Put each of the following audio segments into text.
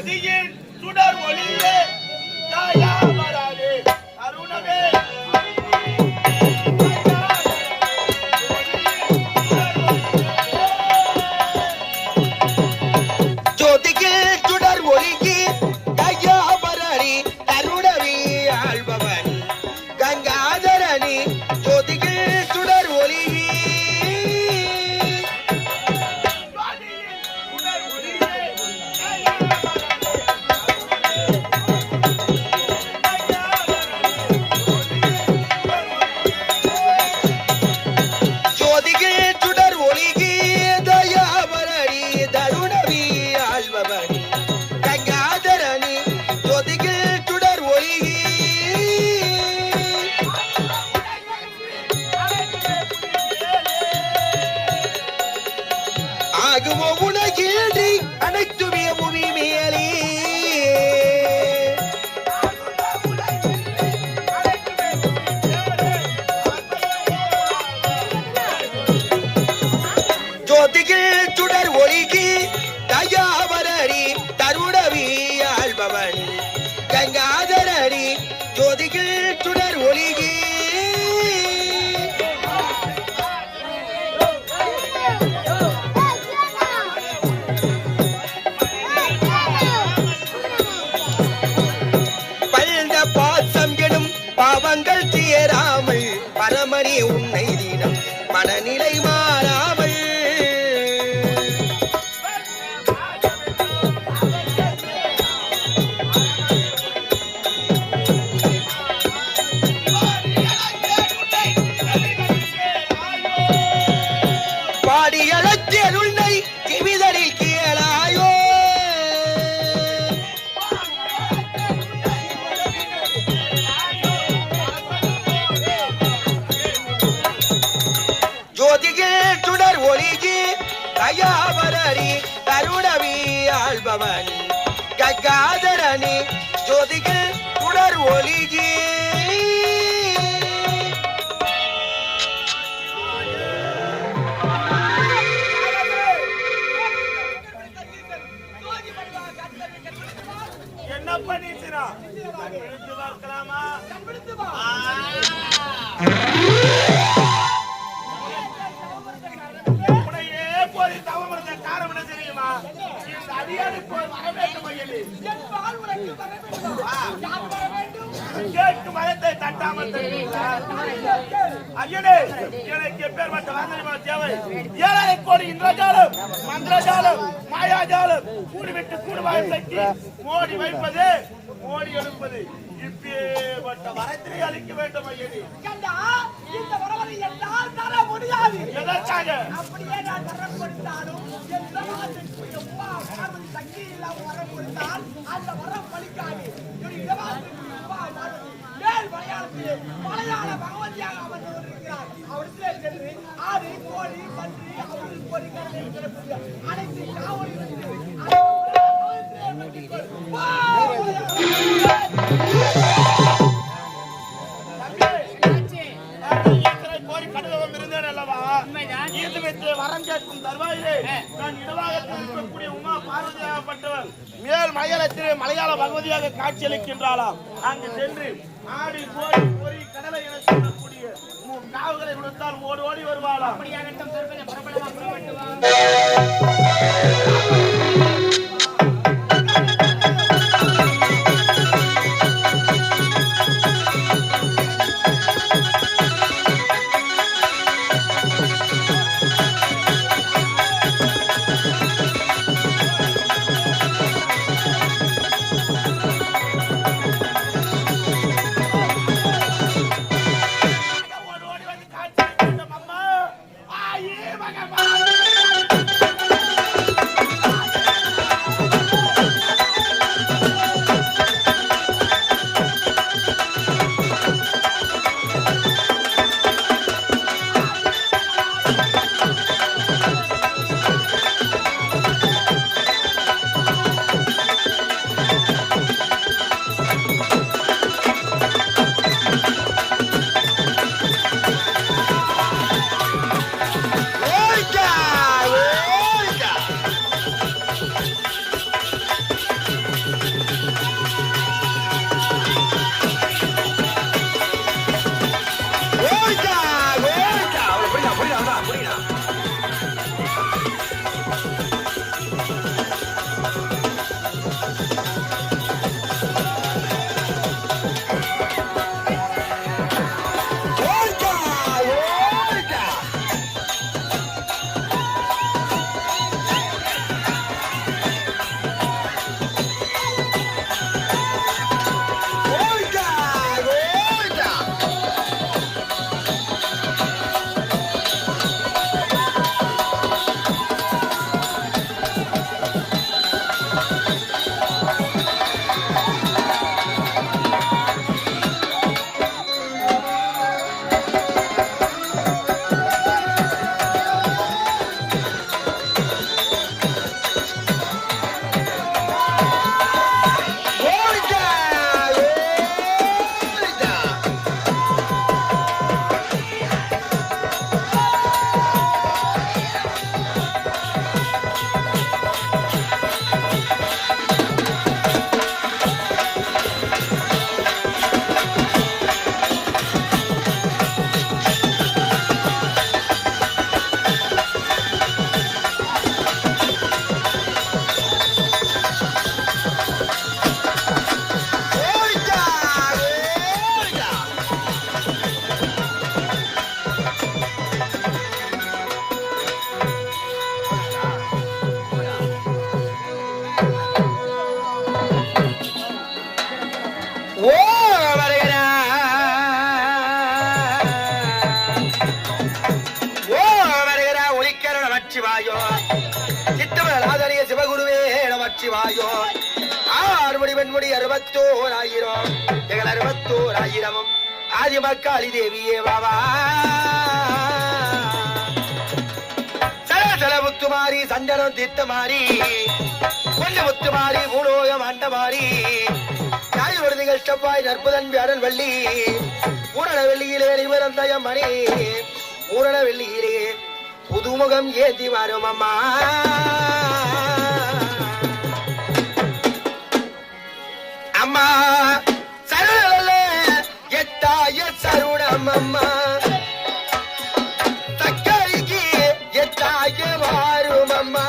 ஜோதியின் சுடர் ஒளியே தாயாவராரே அருணவே பாவங்கள் சேராமல் பரமனே உன்னை தினம் மனநிலை மாறாமல் பாடியழச்சேன் உன்னை செவிதலில் கேளாயோ ஜோதிகள் சுடர் ஒளிகி தயாவரரி கருணவி ஆள்பவனி கங்காதரணி ஜோதிகள் சுடர் ஒளிகி என்ன பண்ணிச்சுனா எடுத்து பார்க்கலாமா கேட்டு மரத்தை தட்டாமல் ஐயனே எனக்கு எப்பேற்பட்ட வாங்கலிமா தேவை 7 கோடி இந்திரஜாலம் மந்திரஜாலம் மாயாஜாலம் கூடிவிட்டு கூடுவாய் சக்தி மோடி வைப்பது மோடி எடுப்பது இப்பேற்பட்ட வரத்தினை அளிக்க வேண்டும் ஐயனே இந்த வரவரை என்னால் தர முடியாது எதற்காக அப்படியே நான் வரம் கொடுத்தாலும் சக்தி இல்லாம வரம் கொடுத்தால் அந்த வரம் பலிக்காது மேல் மலையாளத்தில் மலையாள பகவதியாக அமர்ந்து கொண்டிருக்கிறார் அவரிடத்திலே சென்று ஆடு கோழி பன்றி அவர்கள் கோரிக்கை அனைத்து காவலில் வரம் கேட்கும் தருவாயிலே நான் இடவாகத்தில் இருக்கக்கூடிய உமா பார்வதியாகப்பட்டவர் மேல் மலையாளத்திலே மலையாள பகவதியாக காட்சியளிக்கின்றாளாம். அங்கு சென்று ஆடி கோடி பொறி கடலை என சொல்லக்கூடிய காவுகளை கொடுத்தால் ஓடி ஓடி வருவாளாம். அப்படியாகட்டும் நமச்சிவாயோ ஆறுமணி வெண்முடி 61,000 எங்கள் 61,000 ஆதிமக்காளி தேவியே வாவா சல முத்துமாரி சண்டனம் தித்த மாறி கொஞ்சம் முத்துமாரி பூலோகம் ஆண்ட மாறி தாய் ஒரு நிகழ்ச்சப்பாய் நற்புதன் வியாழன் வள்ளி பூரண வெள்ளியிலே நிபந்தயம் மணி பூரண வெள்ளியிலே புதுமுகம் ஏந்தி வரும் அம்மா அம்மா சருணல எத்தாய சருணம் அம்மா தக்காய்க்கு எத்தாய வாரும் அம்மா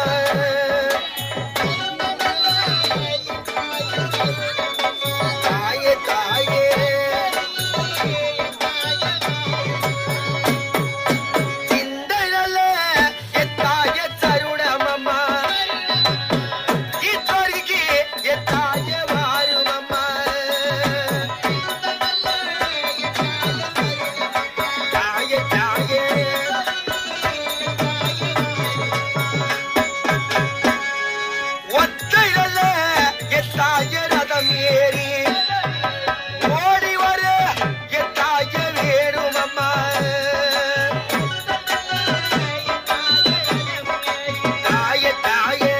தாயே தாயே இந்தழல எத்தாய சருணம் அம்மா இத்தோரிக்கு எத்தாய வாரும் அம்மா தாயே தாயே ஒத்தையில எத்தாய ரதம் ஏறி ஓடி வர எத்தாய வேணும் அம்மா தாயே தாயே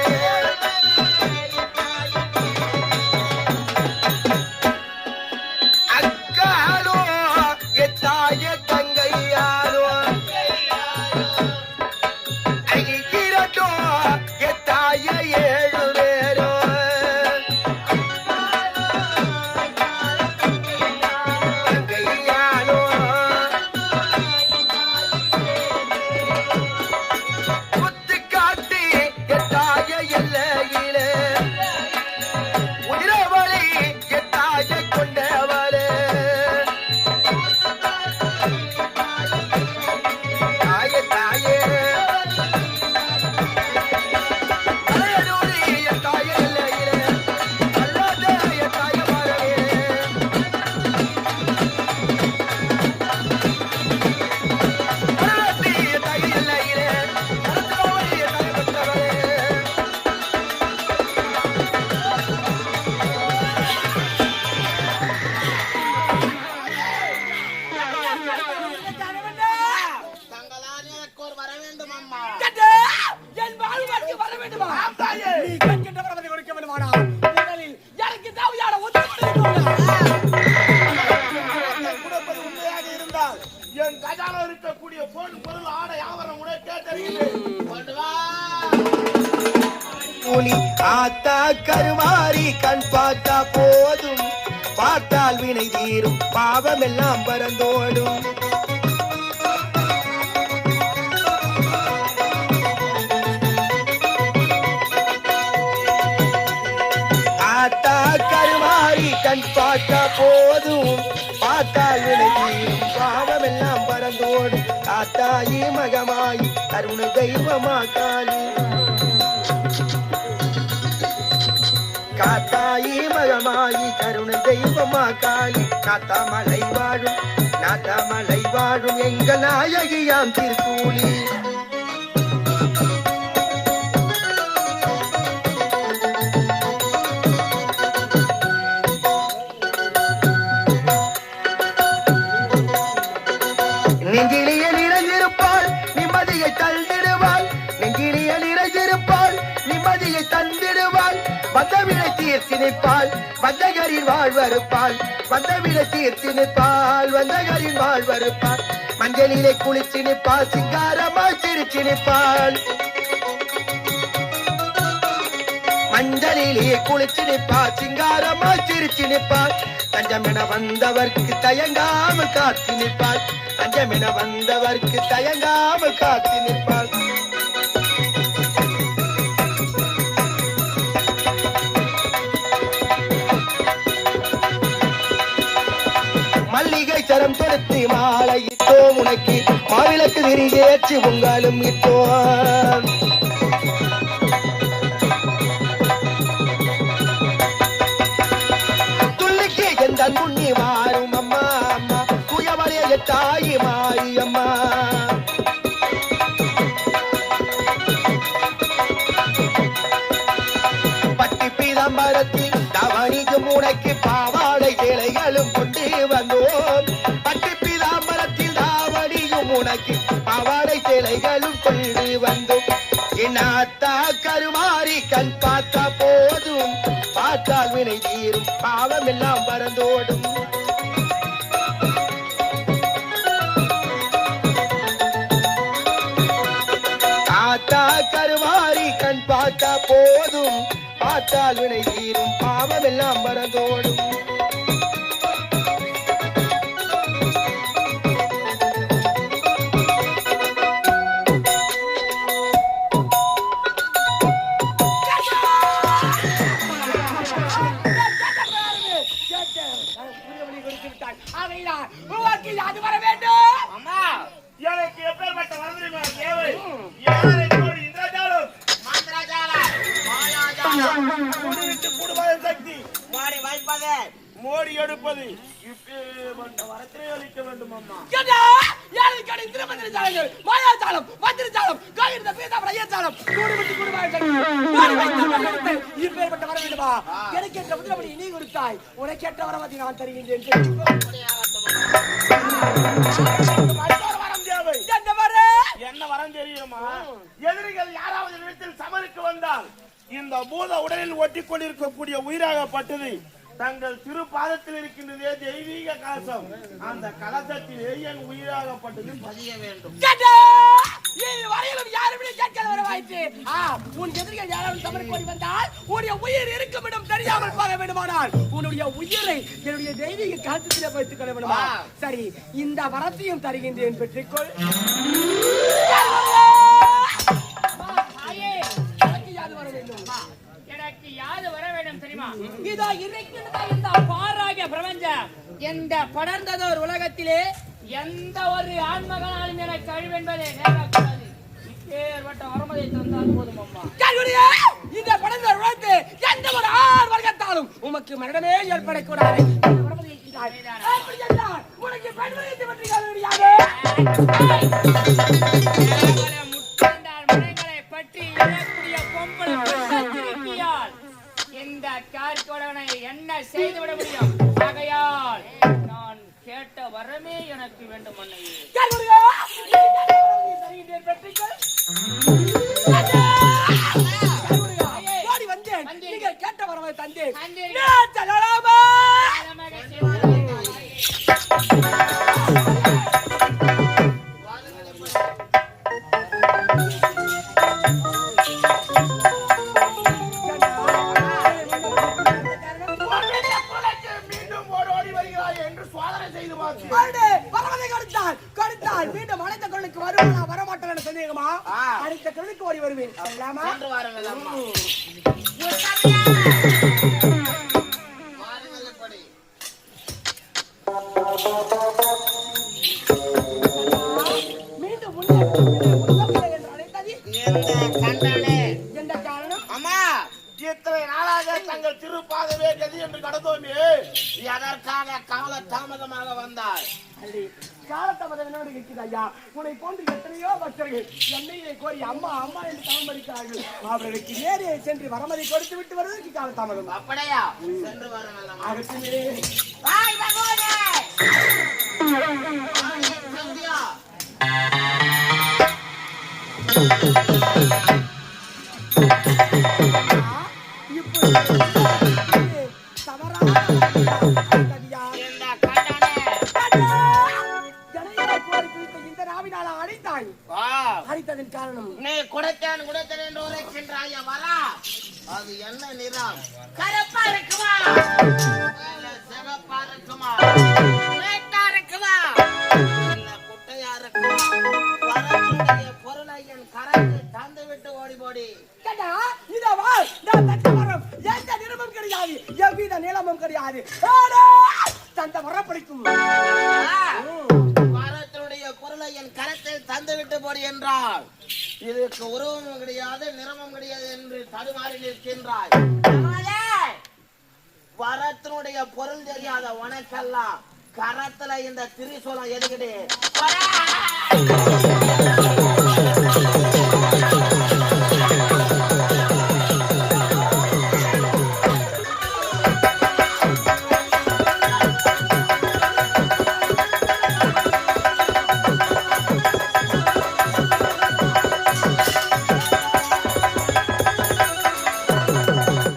அக்காலோ எத்தாய தங்கையாலோ ஐக்கிரட்டோ எத்தாய 7 பேரோ தங்கையாலோ குத்து காட்டி எத்தாய எல்லையிலே உதிரவழி எத்தாய கொண்டவளே தாயே தாயே மலையனூரி எத்தாய எல்லையிலே அல்லாத எத்தாய மரவே மரத்தி எத்தாய எல்லையிலே மரத்தவழி எத்தாய கொண்டவளே தங்களால் எனக்கு ஒரு வர வேண்டும் அம்மா. என் வாழ்வாக்கு வர வேண்டுமா? ஆம் தாயே. நீ கேட்கின்ற வரத்தை கொடுக்க வேண்டுமானா? முதலில் எனக்கு தேவையான உதவி கொடுப்பது உண்மையாக இருந்தால் என் கஜானா இருக்கக்கூடிய பொருள் ஆடை ஆவரம் உடைய கேட்டறிகிறேன் கொண்டு வா. புலி ஆத்தா கருமாறி கண் பார்த்தா போதும் பார்த்தால் வினை தீரும் பாவம் எல்லாம் பறந்தோடும் ஆத்தா கருமாறி கண் பார்த்தா போதும் பார்த்தால் வினை தீரும் பாவம் எல்லாம் பறந்தோடும் காத்தாயி மகமாயி அருண தெய்வமா காளி காத்தாயி மகமாயி கருண தெய்வமா காளி நாத்தாமலை வாழும் எங்கள் நாயகியாம் திருக்கூலி நெஞ்சிலிய நிறைந்திருப்பாள் நிம்மதியை தந்திடுவாள் நெஞ்சிலிய நிறைந்திருப்பாள் நிம்மதியை தந்திடுவாள் வந்தவிட தீர்த்து நிற்பாள் வந்தகரின் வாழ்வறுப்பாள் வந்தவிட தீர்த்து நிற்பாள் வந்தகரின் வாழ்வறுப்பாள் மஞ்சளிலே குளிச்சு நிற்பாள் சிங்காரமாய் சிரிச்சு நிற்பாள் மஞ்சளிலே குளிச்சு நிற்பாள் சிங்காரமாய் சிரிச்சு நிற்பாள் தஞ்சமென வந்தவர்க்கு தயங்காமல் காத்து நிற்பாள் தஞ்சமென வந்தவர்க்கு தயங்காமல் காத்து நிற்பாள் மல்லிகை சரம் தொடுத்து மாலை இட்டோம் உனக்கு மாவிளக்கு விரிஜேற்றி உங்களும் இட்டோம் துள்ளிக்கு எந்த முன்னி மாறும் அம்மா அம்மா குயவரைய தாயி மாறி அம்மா பட்டி தாவடியும் உனக்கு பாவாடை சேலைகளும் கொண்டு வந்தோம். பட்டு பீதாம்பரத்தில் தாவடியும் உனக்கு பாவாடை சேலைகளும் கொண்டு வந்தோம். என்னாத்தா கருமாறி கண் பார்த்தா போதும், பார்த்தால் வினை தீரும் பாவம் எல்லாம் பறந்தோடும். தாத்தா கருமாறி கண் பார்த்தா போதும், பார்த்தால் வினை தீரும் பாவம் எல்லாம் பறந்தோடும். அது வர வேண்டும். அம்மா எனக்கு எப்பேற்பட்ட வரதுமா தேவை? யாரை கோடி இந்திரஜாலம் மந்திரஜாலம் மாயாஜாலம் கூடி விட்டு கூடுவாய சக்தி மோடி வைப்பது மோடி எடுப்பது இப்பேற்பட்ட வரத்தை அளிக்க வேண்டும் அம்மா. கேட்டா யாரை கடை திருமந்திர ஜாலங்கள் மாயாஜாலம் மந்திரஜாலம் காகித பீதாம்பர ஐயஜாலம் கூடி விட்டு கூடுவாய சக்தி மாறி வைத்து இப்பேற்பட்ட வர வேண்டுமா? எனக்கேற்ற முதலபடி நீ கொடுத்தாய், உனக்கேற்ற வரவதை நான் தருகின்றேன். என்ன வரம் தெரியுமா? எதிரிகள் யாராவது இடத்தில் சமருக்கு வந்தால் இந்த பூத உடலில் ஒட்டி கொண்டிருக்கக்கூடிய உயிராகப்பட்டது தங்கள் திரு பாதத்தில் இருக்கின்றதே தெய்வீக கலசம், அந்த கலசத்திலே என் உயிராகப்பட்டது பதிய வேண்டும். வரையிலும் யாருமே கேட்காத வரவாயிற்று. உன் எதிரிகள் யாராவது சமருக்கு ஓடி வந்தால் உன்னுடைய உயிர் இருக்கும் இடம் தெரியாமல் போக வேண்டுமானால் உன்னுடைய உயிரை என்னுடைய தெய்வீக கலசத்திலே வைத்துக் கொள்ள வேண்டுமா? சரி, இந்த வரத்தையும் தருகின்றேன், பெற்றுக்கொள். எனக்கு யாது வர வேண்டும் தெரியுமா? இதோ இருக்கின்ற இந்த பாராகிய பிரபஞ்சம் எந்த படர்ந்ததோர் உலகத்திலே எந்த ஒரு ஆண்மகனாலும் எனக்கு கழிவு என்பதை நேரக்கூடாது. இப்பேற்பட்ட வரமதை தந்தால் போதும் அம்மா. இந்த படர்ந்த உலகத்தை எந்த ஒரு ஆண் வர்க்கத்தாலும் உமக்கு மரணமே ஏற்படக்கூடாது. உனக்கு பெண்மணித்து பற்றி பற்றி எழக்கூடிய பொம்பளை இந்த கார்கோடனை என்ன செய்துவிட முடியும்? ஆகையால் நான் கேட்ட வரமே எனக்கு வேண்டும். நீங்கள் கேட்ட வரவை தந்தேன். மீண்டும் அனைத்த கொள்ளுக்கு வருவானா வரமாட்டான் சந்தேகமா? அனைத்த கொள்ளுக்கு ஓடி வருவேன். மீண்டும் எந்த காரணம்? அம்மா, இத்தனை நாளாக தங்கள் திருப்பாதவே கதி என்று கடந்தோமே, எதற்காக கால தாமதமாக வந்தாய்? காலத்தாமதம் என்னோடு இருக்கிறது ஐயா. உன்னை போன்று எத்தனையோ பக்தர்கள் என்னையை கோரி அம்மா அம்மா என்று தாமதிக்கிறார்கள். அவர்களுக்கு நேரே சென்று வரமதி கொடுத்து விட்டு வருவதற்கு காலத்தாமதம். அப்படியா? சென்று வரலாம். அகத்திலே அடித்ததன் காரணம் நீ குடைத்தேன் குடைத்தேன் என்று உரைக்கின்றாய வரா, அது என்ன நிறம்? கருப்பா இருக்குமா, சிவப்பா இருக்குமா, வேட்டா இருக்குமா, இல்ல குட்டையா இருக்குமா? வரக்கூடிய பொருளை என் கரைக்கு தந்து விட்டு ஓடி போடி. எந்த நிறமும் கிடையாது, எவ்வித நிலமும் கிடையாது. தந்த வரப்படிக்கும் வரத்தினுடைய பொருளை என் கரத்தில் தந்து விட்டு போடி என்றால் இதுக்கு உருவமும் கிடையாது நிறமும் கிடையாது என்று தடுமாறி நிற்கின்றாய். வரத்தினுடைய பொருள் தெரியாத உனக்கெல்லாம் கரத்துல இந்த திரிசூலம் எதுக்கிட்டு